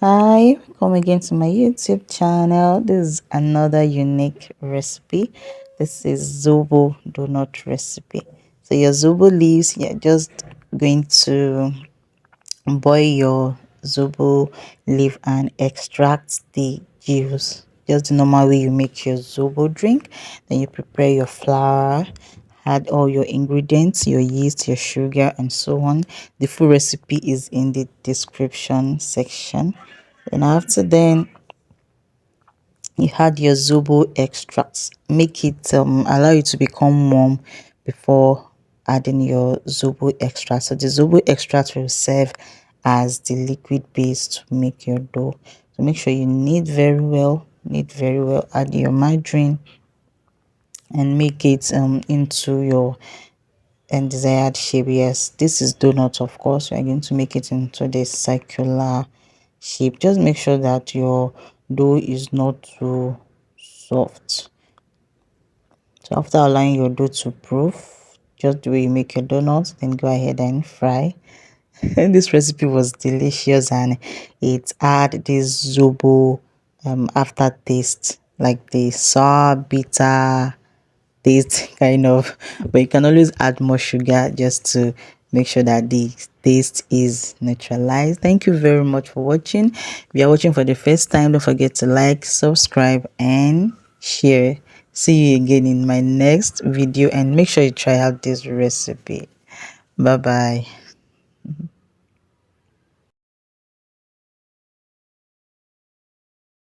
Hi, welcome again to my YouTube channel. This is another unique recipe. This is Zobo donut recipe. So your Zobo leaves, you're just going to boil your Zobo leaf and extract the juice. Just the normal way you make your Zobo drink. Then you prepare your flour, add all your ingredients, your yeast, your sugar, and so on. The full recipe is in the description section. And after then, you add your Zobo extracts. Make it allow it to become warm before adding your Zobo extract. So the Zobo extract will serve as the liquid base to make your dough. So make sure you knead very well. Knead very well. Add your margarine and make it into your and desired shape. Yes, this is donut, of course. We're going to make it into the circular shape. Just make sure that your dough is not too soft. So after allowing your dough to proof, just the way you make your donuts, then go ahead and fry. And this recipe was delicious, and it had this Zobo aftertaste, like the sour bitter taste kind of, but you can always add more sugar just to make sure that the taste is neutralized. Thank you very much for watching. If you are watching for the first time, don't forget to like, subscribe, and share. See you again in my next video, and make sure you try out this recipe. Bye bye.